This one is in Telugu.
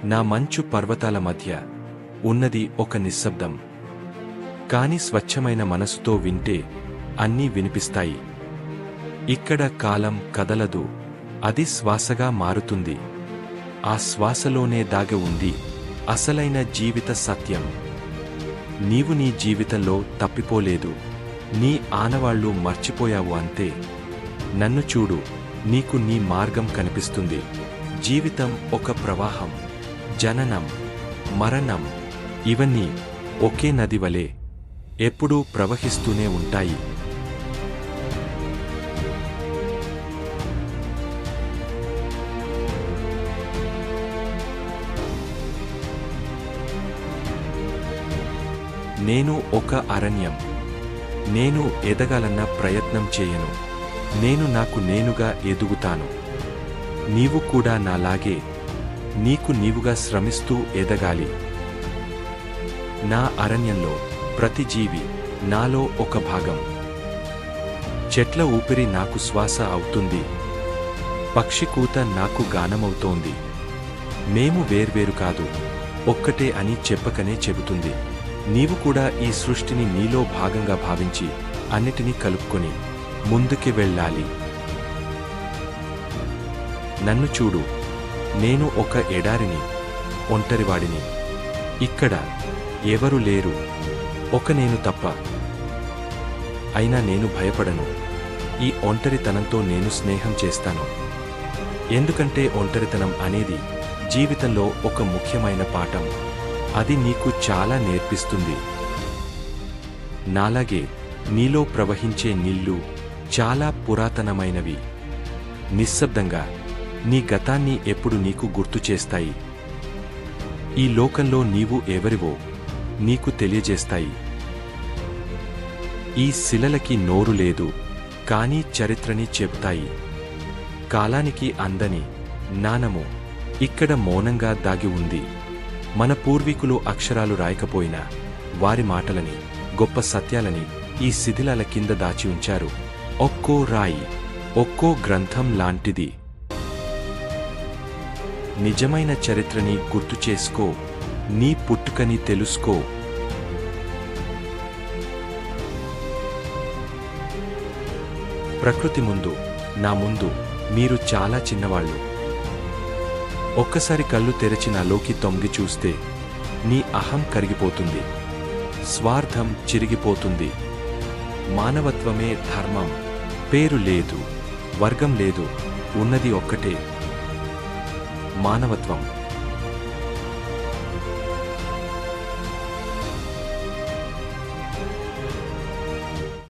నా మంచు పర్వతాల మధ్య ఉన్నది ఒక నిశ్శబ్దం. కాని స్వచ్ఛమైన మనసుతో వింటే అన్నీ వినిపిస్తాయి. ఇక్కడ కాలం కదలదు, అది శ్వాసగా మారుతుంది. ఆ శ్వాసలోనే దాగి ఉంది అసలైన జీవిత సత్యం. నీవు నీ జీవితంలో తప్పిపోలేదు, నీ ఆనవాళ్లు మర్చిపోయావు అంతే. నన్ను చూడు, నీకు నీ మార్గం కనిపిస్తుంది. జీవితం ఒక ప్రవాహం. జననం, మరణం ఇవన్నీ ఒకే నది వలె ఎప్పుడూ ప్రవహిస్తూనే ఉంటాయి. నేను ఒక అరణ్యం. నేను ఎదగాలన్న ప్రయత్నం చేయను. నేను నాకు నేనుగా ఎదుగుతాను. నీవు కూడా నాలాగే నీకు నీవుగా శ్రమిస్తూ ఎదగాలి. నా అరణ్యంలో ప్రతి జీవి నాలో ఒక భాగం. చెట్ల ఊపిరి నాకు శ్వాస అవుతుంది. పక్షి కూత నాకు గానమవుతోంది. మేము వేర్వేరు కాదు, ఒక్కటే అని చెప్పకనే చెబుతుంది. నీవు కూడా ఈ సృష్టిని నీలో భాగంగా భావించి అన్నిటినీ కలుపుకొని ముందుకి వెళ్ళాలి. నన్ను చూడు, నేను ఒక ఎడారిని, ఒంటరివాడిని. ఇక్కడ ఎవరు లేరు, ఒక నేను తప్ప. అయినా నేను భయపడను. ఈ ఒంటరితనంతో నేను స్నేహం చేస్తాను. ఎందుకంటే ఒంటరితనం అనేది జీవితంలో ఒక ముఖ్యమైన పాఠం. అది నీకు చాలా నేర్పిస్తుంది. నాలాగే నీలో ప్రవహించే నీళ్లు చాలా పురాతనమైనవి. నిశ్శబ్దంగా నీ గతాన్ని ఎప్పుడు నీకు గుర్తు చేస్తాయి. ఈ లోకంలో నీవు ఎవరివో నీకు తెలియజేస్తాయి. ఈ శిలలకి నోరు లేదు, కానీ చరిత్రని చెప్తాయి. కాలానికి అందని జ్ఞానము ఇక్కడ మౌనంగా దాగి ఉంది. మన పూర్వీకులు అక్షరాలు రాయకపోయినా వారి మాటలని, గొప్ప సత్యాలని ఈ శిథిలాల కింద దాచి ఉంచారు. ఒక్కో రాయి ఒక్కో గ్రంథం లాంటిది. నిజమైన చరిత్రని గుర్తు చేసుకో, నీ పుట్టుకని తెలుసుకో. ప్రకృతి ముందు, నా ముందు మీరు చాలా చిన్నవాళ్ళు. ఒక్కసారి కళ్ళు తెరచి నాలోకి తొంగి చూస్తే నీ అహం కరిగిపోతుంది. స్వార్థం చిరిగిపోతుంది. మానవత్వమే ధర్మం. పేరు లేదు, వర్గం లేదు, ఉన్నది ఒక్కటే మానవత్వం.